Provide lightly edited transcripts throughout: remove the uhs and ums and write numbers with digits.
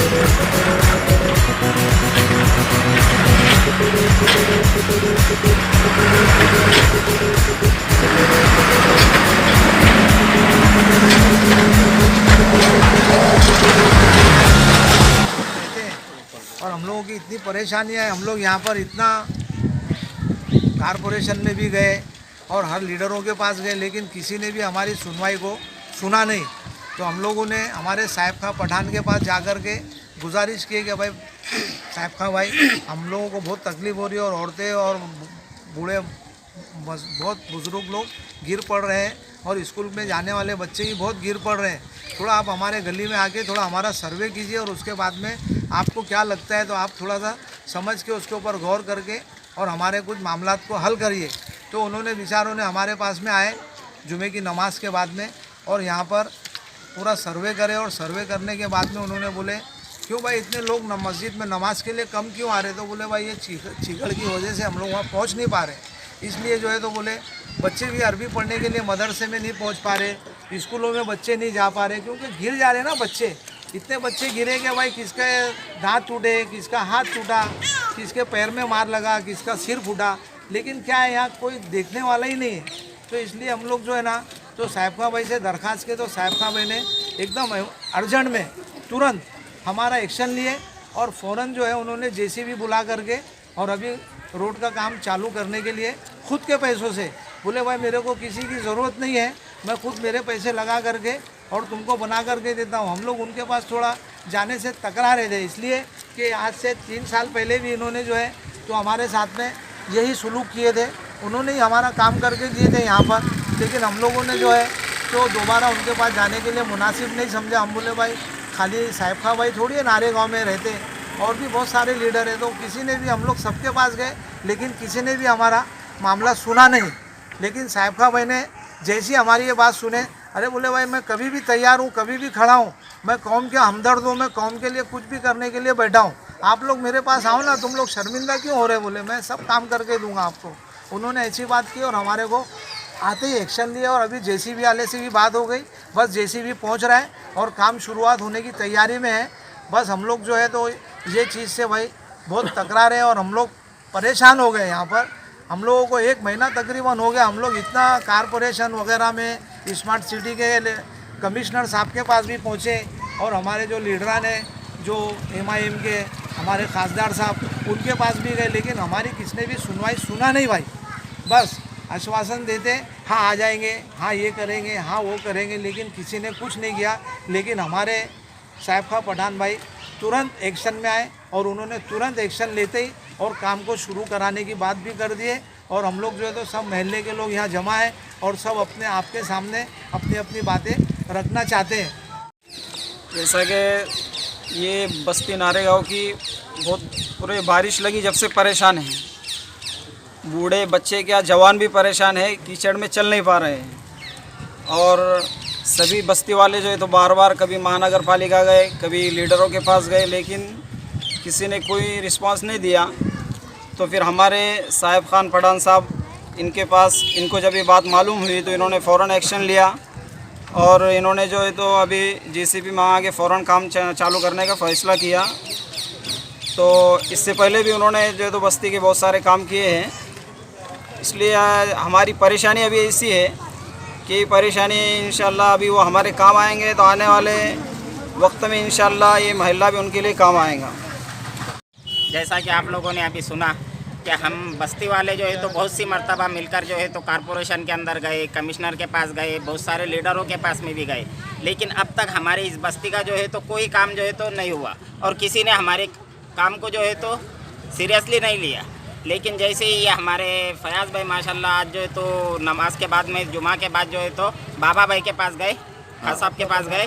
और हम लोगों की इतनी परेशानी है, हम लोग यहाँ पर इतना कारपोरेशन में भी गए और हर लीडरों के पास गए, लेकिन किसी ने भी हमारी सुनवाई को सुना नहीं। तो हम लोगों ने हमारे साहिब खां पठान के पास जाकर के गुजारिश की कि भाई साहिब खां भाई, हम लोगों को बहुत तकलीफ़ हो रही है और औरतें और बूढ़े बहुत बुज़ुर्ग लोग गिर पड़ रहे हैं और स्कूल में जाने वाले बच्चे भी बहुत गिर पड़ रहे हैं। थोड़ा आप हमारे गली में आके थोड़ा हमारा सर्वे कीजिए और उसके बाद में आपको क्या लगता है तो आप थोड़ा सा समझ के उसके ऊपर गौर करके और हमारे कुछ मामलात को हल करिए। तो उन्होंने बेचारों ने हमारे पास में आए जुमे की नमाज़ के बाद में और यहाँ पर पूरा सर्वे करे और सर्वे करने के बाद में उन्होंने बोले क्यों भाई इतने लोग मस्जिद में नमाज़ के लिए कम क्यों आ रहे। तो बोले भाई ये चीखड़ की वजह से हम लोग वहाँ पहुँच नहीं पा रहे, इसलिए जो है तो बोले बच्चे भी अरबी पढ़ने के लिए मदरसे में नहीं पहुँच पा रहे, स्कूलों में बच्चे नहीं जा पा रहे क्योंकि गिर जा रहे ना बच्चे। इतने बच्चे गिरे कि भाई किसका दांत टूटे, किसका हाथ टूटा, किसके पैर में मार लगा, किसका सिर फूटा, लेकिन क्या है यहाँ कोई देखने वाला ही नहीं है। तो इसलिए हम लोग जो है ना तो साहिब खां भाई से दरख्वास्त के तो साहिब खां भाई ने एकदम अर्जेंट में तुरंत हमारा एक्शन लिए और फ़ौरन जो है उन्होंने जेसीबी बुला करके और अभी रोड का काम चालू करने के लिए खुद के पैसों से बोले भाई मेरे को किसी की ज़रूरत नहीं है, मैं खुद मेरे पैसे लगा करके और तुमको बना करके देता हूँ। हम लोग उनके पास थोड़ा जाने से टकरा रहे थे, इसलिए कि आज से 3 साल पहले भी इन्होंने जो है तो हमारे साथ में यही सुलूक किए थे, उन्होंने ही हमारा काम करके दिए थे यहाँ पर। लेकिन हम लोगों ने जो है तो दोबारा उनके पास जाने के लिए मुनासिब नहीं समझा। हम बोले भाई खाली साहिब खां भाई थोड़ी है नारे गाँव में रहते, और भी बहुत सारे लीडर हैं, तो किसी ने भी हम लोग सबके पास गए लेकिन किसी ने भी हमारा मामला सुना नहीं। लेकिन साहिब खां भाई ने जैसी हमारी ये बात सुने, अरे बोले भाई मैं कभी भी तैयार हूँ, कभी भी खड़ा हूँ, मैं कौम के हमदर्द हूँ, मैं कौम के लिए कुछ भी करने के लिए बैठा हूँ, आप लोग मेरे पास आओ ना, तुम लोग शर्मिंदा क्यों हो रहे। बोले मैं सब काम करके दूंगा आपको। उन्होंने ऐसी बात की और हमारे को आते ही एक्शन लिया और अभी जेसीबी वाले से भी बात हो गई, बस जेसीबी पहुँच रहा है और काम शुरुआत होने की तैयारी में है। बस हम लोग जो है तो ये चीज़ से भाई बहुत तकरार है और हम लोग परेशान हो गए। यहाँ पर हम लोगों को 1 महीना तकरीबन हो गया, हम लोग इतना कारपोरेशन वगैरह में स्मार्ट सिटी के कमिश्नर साहब के पास भी पहुँचे और हमारे जो लीडरान है जो MIM के हमारे खासदार साहब उनके पास भी गए, लेकिन हमारी किसने भी सुनवाई सुना नहीं भाई। बस आश्वासन देते हाँ आ जाएंगे, हाँ ये करेंगे, हाँ वो करेंगे, लेकिन किसी ने कुछ नहीं किया। लेकिन हमारे साहिब खां पठान भाई तुरंत एक्शन में आए और उन्होंने तुरंत एक्शन लेते ही और काम को शुरू कराने की बात भी कर दिए। और हम लोग जो है तो सब महल्ले के लोग यहाँ जमा है और सब अपने आपके सामने अपनी अपनी बातें रखना चाहते हैं। जैसा कि ये बस्ती नारेगांव की बहुत पूरे बारिश लगी जब से परेशान है, बूढ़े बच्चे क्या जवान भी परेशान है, कीचड़ में चल नहीं पा रहे हैं। और सभी बस्ती वाले जो है तो बार बार कभी महानगर पालिका गए, कभी लीडरों के पास गए, लेकिन किसी ने कोई रिस्पांस नहीं दिया। तो फिर हमारे साहिब खान पठान साहब इनके पास, इनको जब ये बात मालूम हुई तो इन्होंने फ़ौरन एक्शन लिया और इन्होंने जो है तो अभी जेसीबी मंगा के फ़ौरन काम चालू करने का फ़ैसला किया। तो इससे पहले भी उन्होंने जो है तो बस्ती के बहुत सारे काम किए हैं। इसलिए हमारी परेशानी अभी ऐसी है कि परेशानी इंशाल्लाह अभी वो हमारे काम आएंगे, तो आने वाले वक्त में इंशाल्लाह ये महिला भी उनके लिए काम आएगा। जैसा कि आप लोगों ने अभी सुना कि हम बस्ती वाले जो है तो बहुत सी मर्तबा मिलकर जो है तो कारपोरेशन के अंदर गए, कमिश्नर के पास गए, बहुत सारे लीडरों के पास में भी गए, लेकिन अब तक हमारी इस बस्ती का जो है तो कोई काम जो है तो नहीं हुआ और किसी ने हमारे काम को जो है तो सीरियसली नहीं लिया। लेकिन जैसे ही ये हमारे फयाज भाई माशाल्लाह आज जो है तो नमाज के बाद में, जुमा के बाद जो है तो बाबा भाई के पास गए, खान साहब के पास गए,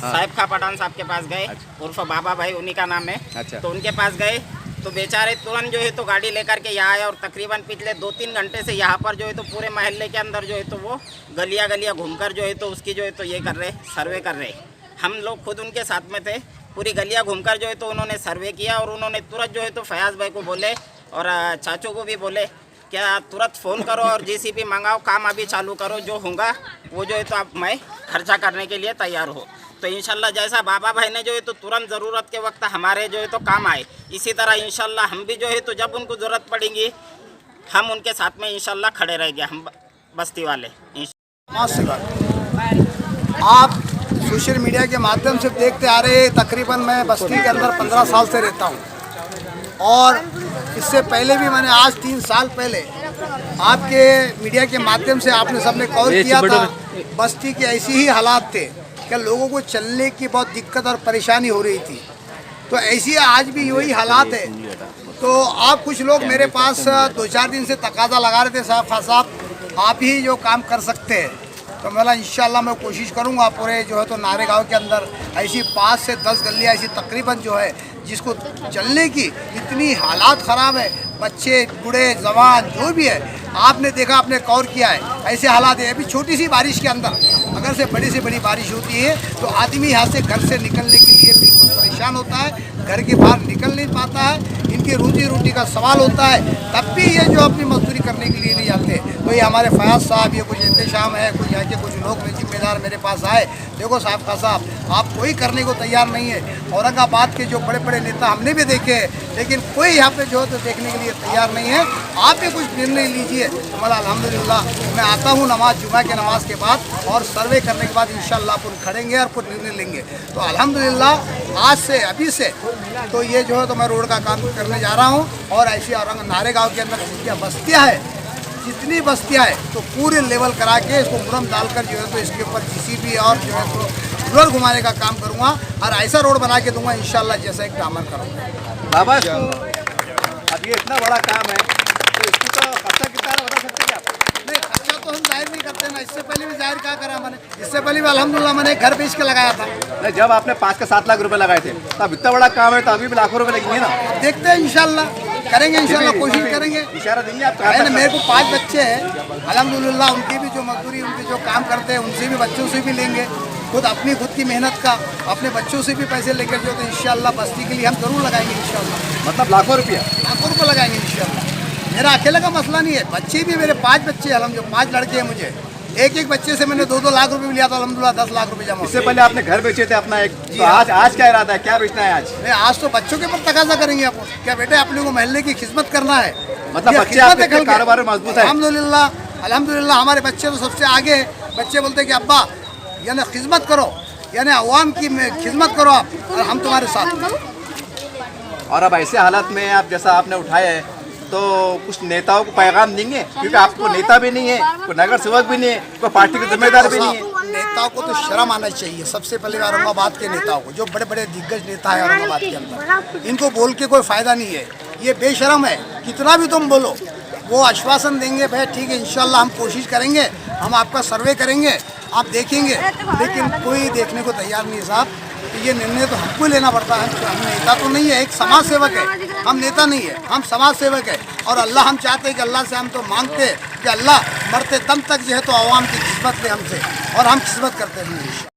साहिब खां पठान साहब के पास गए, उर्फ बाबा भाई उन्हीं का नाम है। तो उनके पास गए तो बेचारे तुरंत जो है तो गाड़ी लेकर के यहाँ आए और तकरीबन पिछले 2-3 घंटे से यहाँ पर जो है तो पूरे मोहल्ले के अंदर जो है तो वो गलियाँ घूमकर जो है तो उसकी जो है तो ये कर रहे, सर्वे कर रहे। हम लोग खुद उनके साथ में थे, पूरी गलियाँ घूमकर जो है तो उन्होंने सर्वे किया और उन्होंने तुरंत जो है तो फयाज भाई को बोले और चाचू को भी बोले क्या तुरंत फ़ोन करो और जेसीबी मंगाओ, काम अभी चालू करो, जो होगा वो जो है तो आप मैं खर्चा करने के लिए तैयार हो। तो इंशाल्लाह जैसा बाबा भाई ने जो है तो तुरंत ज़रूरत के वक्त हमारे जो है तो काम आए, इसी तरह इंशाल्लाह हम भी जो है तो जब उनको ज़रूरत पड़ेगी हम उनके साथ में इंशाल्लाह खड़े रहेंगे, हम बस्ती वाले। आप सोशल मीडिया के माध्यम से देखते आ रहे हैं, तकरीबन मैं बस्ती के अंदर 15 साल से रहता हूँ और इससे पहले भी मैंने आज 3 साल पहले आपके मीडिया के माध्यम से आपने सबने कवर किया था। बस्ती के ऐसी ही हालात थे कि लोगों को चलने की बहुत दिक्कत और परेशानी हो रही थी, तो ऐसी आज भी वही हालात है। तो आप कुछ लोग मेरे पास 2-4 दिन से तकाजा लगा रहे थे, साहब आप ही जो काम कर सकते हैं, तो मैं इंशाल्लाह मैं कोशिश करूंगा पूरे जो है तो नारे गाँव के अंदर ऐसी 5 से 10 गलियाँ ऐसी तकरीबन जो है जिसको चलने की इतनी हालात ख़राब है, बच्चे बूढ़े जवान जो भी है, आपने देखा आपने कवर किया है, ऐसे हालात है। अभी छोटी सी बारिश के अंदर अगर से बड़ी बारिश होती है तो आदमी यहाँ से घर से निकलने के लिए बिल्कुल परेशान होता है, घर के बाहर निकल नहीं पाता है, इनकी रोजी रोटी का सवाल होता है, तब भी ये जो अपनी मजदूरी करने के लिए नहीं जाते। तो ये हमारे फयाज साहब, ये कुछ इंतजाम है, कुछ यहाँ के कुछ लोग जिम्मेदार मेरे पास आए, देखो साहब का साहब आप कोई करने को तैयार नहीं है। औरंगाबाद के जो बड़े बड़े नेता हमने भी देखे हैं, लेकिन कोई यहाँ पे जो है तो देखने के लिए तैयार नहीं है। आप भी कुछ निर्णय लीजिए। हमारा अल्हम्दुलिल्लाह मैं आता हूँ नमाज जुमा के नमाज के बाद और सर्वे करने के बाद इंशाल्लाह अपन खड़ेंगे और कुछ निर्णय लेंगे। तो अल्हम्दुलिल्लाह आज से अभी से तो ये जो है तो मैं रोड का काम करने जा रहा हूँ और ऐसी नारे गाँव के अंदर जितनी बस्तियाँ है, जितनी बस्तियाँ है तो पूरे लेवल करा के इसको मुरम डालकर जो है तो इसके ऊपर जीसीबी और जो है तो रोड घुमाने का काम करूँगा और ऐसा रोड बना के दूंगा इंशाल्लाह जैसा एक कामन करूँगा। बाबा अब ये इतना बड़ा काम है तो इसकी तो खर्चा कितना है बता सकते हैं आप? नहीं, खर्चा तो हम जाहिर नहीं करते ना, इससे पहले भी जाहिर क्या करा मैंने, इससे पहले भी अल्हम्दुलिल्लाह मैंने घर बेच के लगाया था। नहीं, जब आपने 5 से 7 लाख रुपए लगाए थे तब इतना बड़ा काम है तो अभी भी लाखों रुपए लगेंगे ना? देखते हैं इंशाल्लाह करेंगे, इंशाल्लाह कोशिश करेंगे। इशारा देंगे आप? मेरे को 5 बच्चे हैं अल्हम्दुलिल्लाह, उनकी भी जो मजदूरी उनके जो काम करते हैं उनसे भी बच्चों से भी लेंगे, खुद की मेहनत का अपने बच्चों से भी पैसे लेकर जो तो इंशाल्लाह बस्ती के लिए हम जरूर लगाएंगे इंशाल्लाह। मतलब लाखों रुपया लगाएंगे इंशाल्लाह। मेरा अकेले का मसला नहीं है, बच्चे भी मेरे 5 बच्चे अल्हम्दुलिल्लाह, 5 लड़के हैं मुझे, एक बच्चे से मैंने 2-2 लाख रुपए भी लिया था अल्हम्दुलिल्लाह, 10 लाख रुपए जमा। इससे पहले आपने घर बेचे थे अपना एक, तो आज क्या इरादा है, क्या बेचना है आज? नहीं, आज तो बच्चों के ऊपर तकाजा करेंगे आप, क्या बेटे अपने को मोहल्ले की खिदमत करना है, मतलब बच्चे आपके कारोबार में मजबूत है? अल्हम्दुलिल्लाह हमारे बच्चे तो सबसे आगे है। बच्चे बोलते कि अब्बा यानी खिदमत करो, यानी अवाम की खिदमत करो आप और हम तुम्हारे साथ। और अब ऐसे हालात में आप जैसा आपने उठाया है तो कुछ नेताओं को पैगाम देंगे, क्योंकि आपको नेता भी नहीं है, कोई नगर सेवक भी नहीं है, कोई पार्टी के जिम्मेदार भी नहीं है। नेताओं को तो शर्म आना चाहिए सबसे पहले, औरंगाबाद के नेताओं को, जो बड़े बड़े दिग्गज नेता है औरंगाबाद के अंदर, इनको बोल के कोई फायदा नहीं है, ये बेशरम है। कितना भी तुम बोलो वो आश्वासन देंगे भाई ठीक है इंशाल्लाह हम कोशिश करेंगे, हम आपका सर्वे करेंगे, आप देखेंगे, लेकिन कोई देखने को तैयार नहीं है साहब। ये निर्णय तो हमको लेना पड़ता है, हम नेता तो नहीं है, एक समाज सेवक है, हम नेता नहीं है, हम समाज सेवक है। और अल्लाह हम चाहते हैं कि अल्लाह से हम तो मांगते हैं कि अल्लाह मरते दम तक जो है तो आवाम की खिदमत ले हमसे, और हम खिदमत करते हैं।